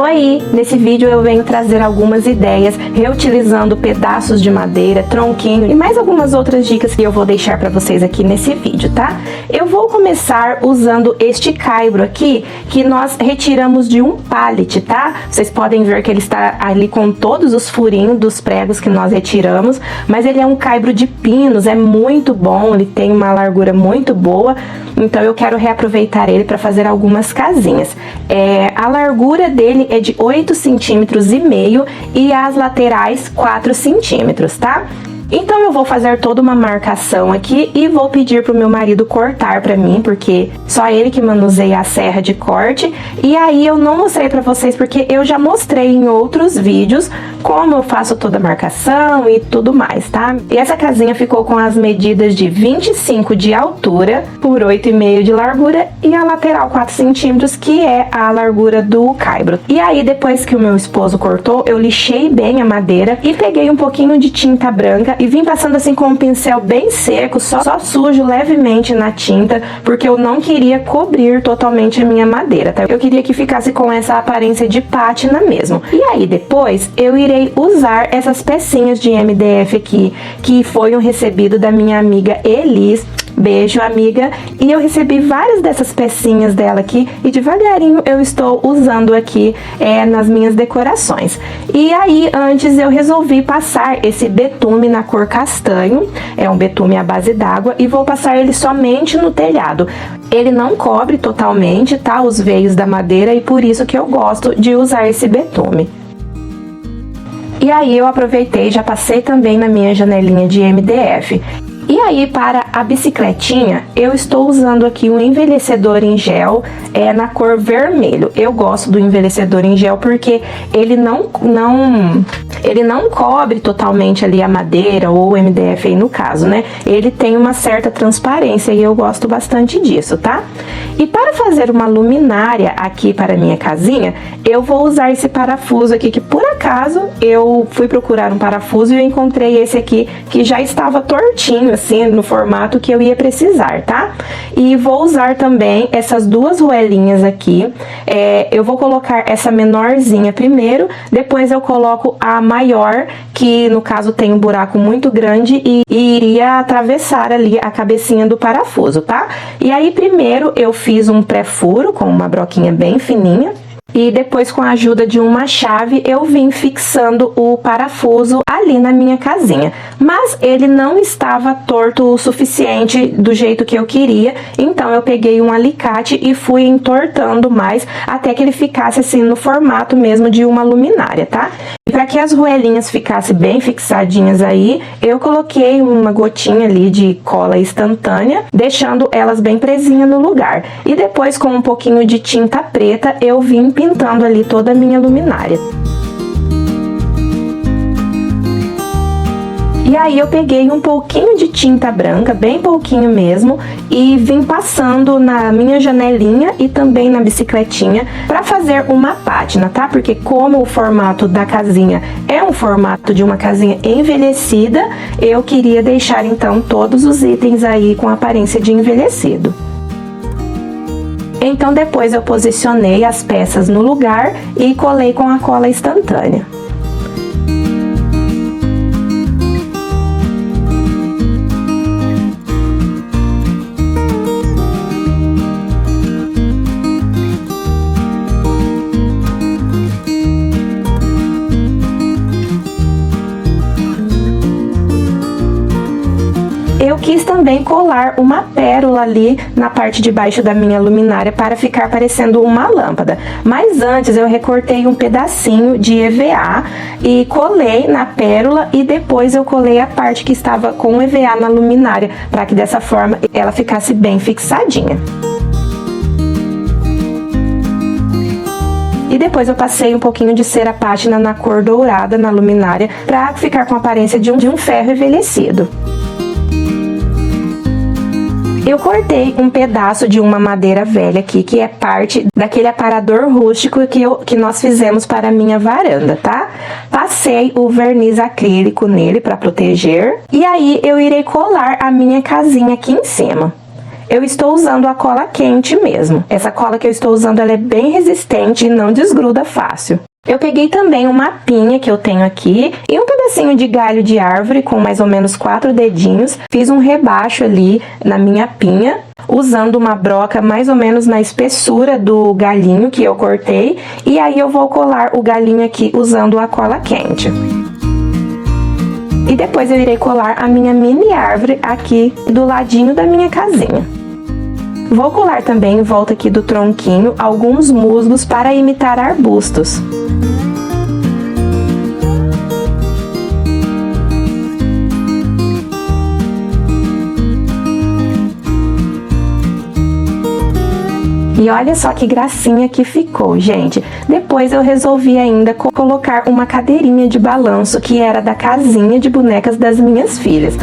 Oi! Nesse vídeo eu venho trazer algumas ideias reutilizando pedaços de madeira, tronquinho e mais algumas outras dicas que eu vou deixar para vocês aqui nesse vídeo, tá? Eu vou começar usando este caibro aqui, que nós retiramos de um pallet, tá? Vocês podem ver que ele está ali com todos os furinhos dos pregos que nós retiramos, mas ele é um caibro de pinos, é muito bom, ele tem uma largura muito boa, então eu quero reaproveitar ele para fazer algumas casinhas. A largura dele é de 8,5 centímetros e as laterais 4 centímetros, tá? Então eu vou fazer toda uma marcação aqui e vou pedir pro meu marido cortar pra mim, porque só ele que manuseia a serra de corte. E aí eu não mostrei pra vocês porque eu já mostrei em outros vídeos como eu faço toda a marcação e tudo mais, tá? E essa casinha ficou com as medidas de 25 de altura por 8,5 de largura e a lateral 4 centímetros, que é a largura do caibro. E aí depois que o meu esposo cortou, eu lixei bem a madeira e peguei um pouquinho de tinta branca e vim passando assim com um pincel bem seco, só sujo levemente na tinta, porque eu não queria cobrir totalmente a minha madeira, tá? Eu queria que ficasse com essa aparência de pátina mesmo. E aí depois eu irei usar essas pecinhas de MDF aqui, que foi um recebido da minha amiga Elis. Beijo, amiga. E eu recebi várias dessas pecinhas dela aqui e devagarinho eu estou usando aqui nas minhas decorações. E aí, antes eu resolvi passar esse betume na cor castanho, é um betume à base d'água, e vou passar ele somente no telhado. Ele não cobre totalmente, tá, os veios da madeira, e por isso que eu gosto de usar esse betume. E aí eu aproveitei, já passei também na minha janelinha de MDF. E aí, para a bicicletinha, eu estou usando aqui um envelhecedor em gel na cor vermelho. Eu gosto do envelhecedor em gel porque ele não cobre totalmente ali a madeira ou o MDF aí no caso, né? Ele tem uma certa transparência e eu gosto bastante disso, tá? E para fazer uma luminária aqui para a minha casinha, eu vou usar esse parafuso aqui, que por acaso eu fui procurar um parafuso e eu encontrei esse aqui que já estava tortinho, assim, no formato que eu ia precisar, tá? E vou usar também essas duas roelinhas aqui. Eu vou colocar essa menorzinha primeiro, depois eu coloco a maior, que no caso tem um buraco muito grande e iria atravessar ali a cabecinha do parafuso, tá? E aí primeiro eu fiz um pré-furo com uma broquinha bem fininha. E depois, com a ajuda de uma chave, eu vim fixando o parafuso ali na minha casinha. Mas ele não estava torto o suficiente do jeito que eu queria, então eu peguei um alicate e fui entortando mais até que ele ficasse assim no formato mesmo de uma luminária, tá? E para que as roelinhas ficassem bem fixadinhas aí, eu coloquei uma gotinha ali de cola instantânea, deixando elas bem presinhas no lugar. E depois, com um pouquinho de tinta preta, eu vim pintando ali toda a minha luminária. E aí eu peguei um pouquinho de tinta branca, bem pouquinho mesmo, e vim passando na minha janelinha e também na bicicletinha para fazer uma pátina, tá? Porque como o formato da casinha é um formato de uma casinha envelhecida, eu queria deixar então todos os itens aí com aparência de envelhecido. Então depois eu posicionei as peças no lugar e colei com a cola instantânea. Eu quis também colar uma pérola ali na parte de baixo da minha luminária para ficar parecendo uma lâmpada. Mas antes eu recortei um pedacinho de EVA e colei na pérola e depois eu colei a parte que estava com EVA na luminária, para que dessa forma ela ficasse bem fixadinha. E depois eu passei um pouquinho de cera pátina na cor dourada na luminária para ficar com a aparência de um ferro envelhecido. Eu cortei um pedaço de uma madeira velha aqui, que é parte daquele aparador rústico que nós fizemos para a minha varanda, tá? Passei o verniz acrílico nele para proteger. E aí eu irei colar a minha casinha aqui em cima. eu estou usando a cola quente mesmo. Essa cola que eu estou usando, ela é bem resistente e não desgruda fácil. Eu peguei também uma pinha que eu tenho aqui e um pedacinho de galho de árvore com mais ou menos 4 dedinhos. Fiz um rebaixo ali na minha pinha, usando uma broca mais ou menos na espessura do galinho que eu cortei. E aí eu vou colar o galinho aqui usando a cola quente. E depois eu irei colar a minha mini árvore aqui do ladinho da minha casinha. Vou colar também em volta aqui do tronquinho alguns musgos para imitar arbustos. E olha só que gracinha que ficou, gente. Depois eu resolvi ainda colocar uma cadeirinha de balanço que era da casinha de bonecas das minhas filhas.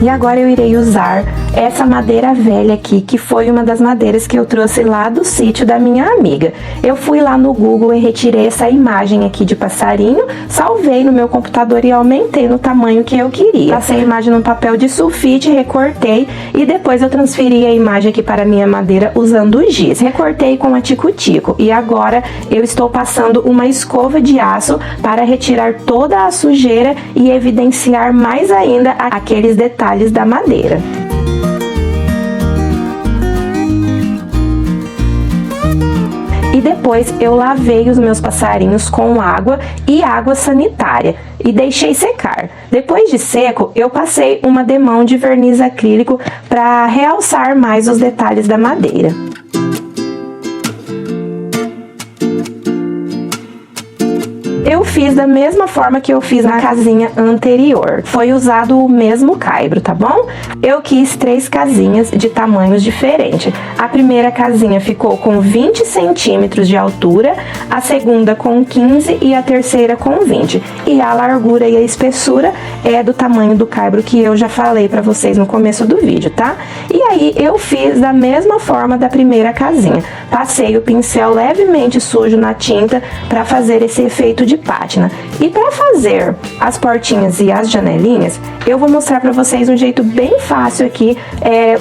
E agora eu irei usar essa madeira velha aqui, que foi uma das madeiras que eu trouxe lá do sítio da minha amiga. Eu fui lá no Google e retirei essa imagem aqui de passarinho, salvei no meu computador e aumentei no tamanho que eu queria. Passei a imagem no papel de sulfite, recortei e depois eu transferi a imagem aqui para a minha madeira usando o giz. Recortei com a tico-tico e agora eu estou passando uma escova de aço para retirar toda a sujeira e evidenciar mais ainda aqueles detalhes da madeira. E depois eu lavei os meus passarinhos com água e água sanitária e deixei secar. Depois de seco, eu passei uma demão de verniz acrílico para realçar mais os detalhes da madeira. Eu fiz da mesma forma que eu fiz na casinha anterior. Foi usado o mesmo caibro, tá bom? Eu quis 3 casinhas de tamanhos diferentes. A primeira casinha ficou com 20 centímetros de altura, a segunda com 15 e a terceira com 20. E a largura e a espessura é do tamanho do caibro que eu já falei pra vocês no começo do vídeo, tá? E aí eu fiz da mesma forma da primeira casinha. Passei o pincel levemente sujo na tinta para fazer esse efeito de pátina. E para fazer as portinhas e as janelinhas, eu vou mostrar para vocês um jeito bem fácil aqui,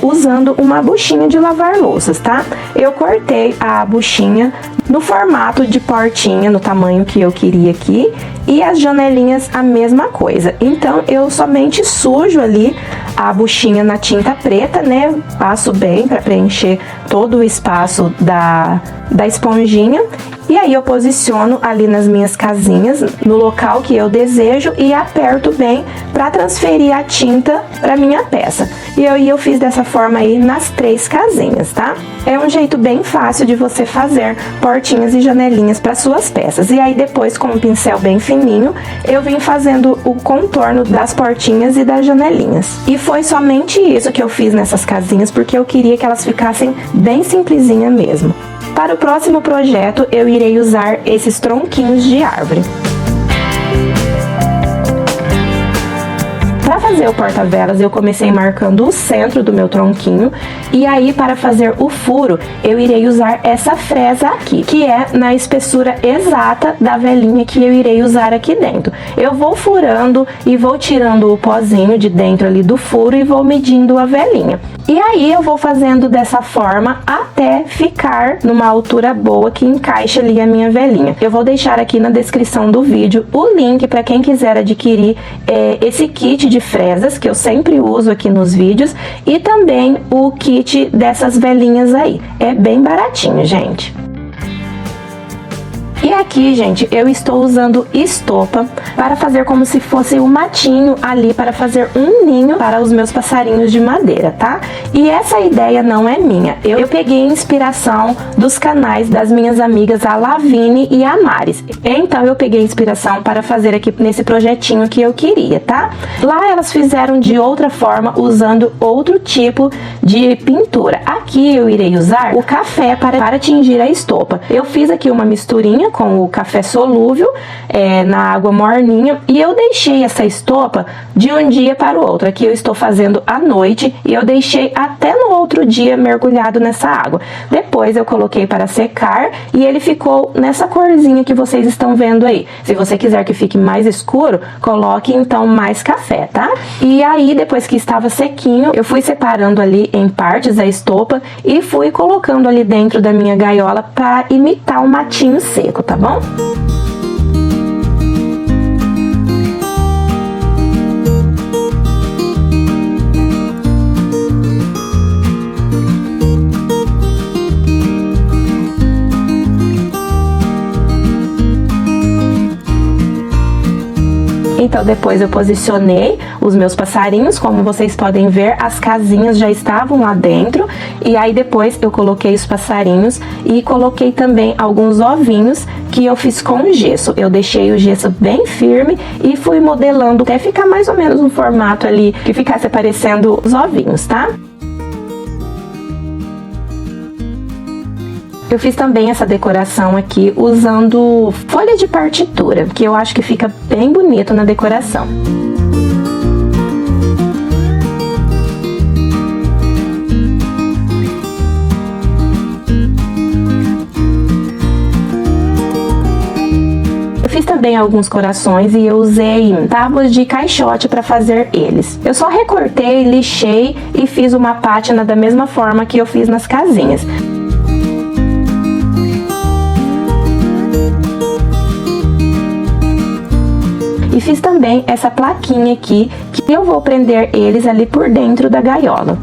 usando uma buchinha de lavar louças, tá? Eu cortei a buchinha no formato de portinha, no tamanho que eu queria aqui, e as janelinhas a mesma coisa. Então eu somente sujo ali a buchinha na tinta preta, né? Passo bem para preencher todo o espaço da esponjinha. E aí eu posiciono ali nas minhas casinhas, no local que eu desejo e aperto bem para transferir a tinta para minha peça. E eu fiz dessa forma aí nas 3 casinhas, tá? É um jeito bem fácil de você fazer portinhas e janelinhas para suas peças. E aí depois, com um pincel bem fininho, eu vim fazendo o contorno das portinhas e das janelinhas. E foi somente isso que eu fiz nessas casinhas, porque eu queria que elas ficassem bem simplesinhas mesmo. Para o próximo projeto, eu irei usar esses tronquinhos de árvore. Para fazer o porta-velas, eu comecei marcando o centro do meu tronquinho, e aí para fazer o furo, eu irei usar essa fresa aqui, que é na espessura exata da velinha que eu irei usar aqui dentro. Eu vou furando e vou tirando o pozinho de dentro ali do furo e vou medindo a velinha. E aí eu vou fazendo dessa forma até ficar numa altura boa que encaixe ali a minha velinha. Eu vou deixar aqui na descrição do vídeo o link para quem quiser adquirir esse kit de fresas que eu sempre uso aqui nos vídeos, e também o kit dessas velinhas aí. É bem baratinho, gente. E aqui, gente, eu estou usando estopa para fazer como se fosse um matinho ali, para fazer um ninho para os meus passarinhos de madeira, tá? E essa ideia não é minha. Eu peguei inspiração dos canais das minhas amigas, a Lavine e a Maris. Então eu peguei inspiração para fazer aqui nesse projetinho que eu queria, tá? Lá elas fizeram de outra forma, usando outro tipo de pintura. Aqui eu irei usar o café para tingir a estopa. Eu fiz aqui uma misturinha com com o café solúvel na água morninha, e eu deixei essa estopa de um dia para o outro. Aqui eu estou fazendo à noite e eu deixei até no outro dia mergulhado nessa água. Depois eu coloquei para secar e ele ficou nessa corzinha que vocês estão vendo aí. Se você quiser que fique mais escuro, coloque então mais café, tá? E aí, depois que estava sequinho, eu fui separando ali em partes a estopa e fui colocando ali dentro da minha gaiola para imitar um matinho seco, tá bom? Então depois eu posicionei os meus passarinhos, como vocês podem ver, as casinhas já estavam lá dentro, e aí depois eu coloquei os passarinhos e coloquei também alguns ovinhos que eu fiz com gesso. Eu deixei o gesso bem firme e fui modelando até ficar mais ou menos no formato ali que ficasse aparecendo os ovinhos, tá? Eu fiz também essa decoração aqui usando folha de partitura, que eu acho que fica bem bonito na decoração. Eu fiz também alguns corações e eu usei tábuas de caixote para fazer eles. Eu só recortei, lixei e fiz uma pátina da mesma forma que eu fiz nas casinhas. E fiz também essa plaquinha aqui, que eu vou prender eles ali por dentro da gaiola.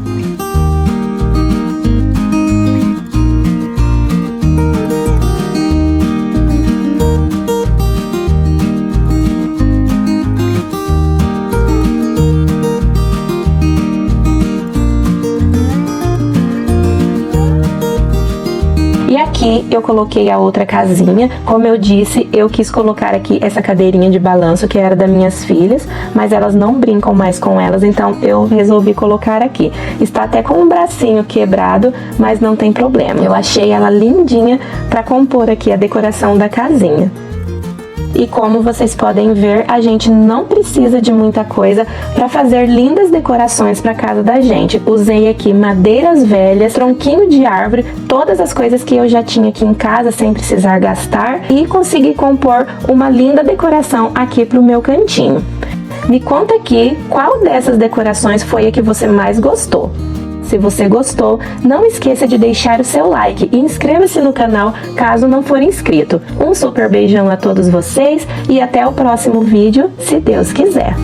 E aqui eu coloquei a outra casinha. Como eu disse, eu quis colocar aqui essa cadeirinha de balanço que era das minhas filhas, mas elas não brincam mais com elas, então eu resolvi colocar aqui. Está até com um bracinho quebrado, mas não tem problema. Eu achei ela lindinha para compor aqui a decoração da casinha. E como vocês podem ver, a gente não precisa de muita coisa para fazer lindas decorações para casa da gente. Usei aqui madeiras velhas, tronquinho de árvore, todas as coisas que eu já tinha aqui em casa sem precisar gastar, e consegui compor uma linda decoração aqui para o meu cantinho. Me conta aqui qual dessas decorações foi a que você mais gostou. Se você gostou, não esqueça de deixar o seu like e inscreva-se no canal caso não for inscrito. Um super beijão a todos vocês e até o próximo vídeo, se Deus quiser.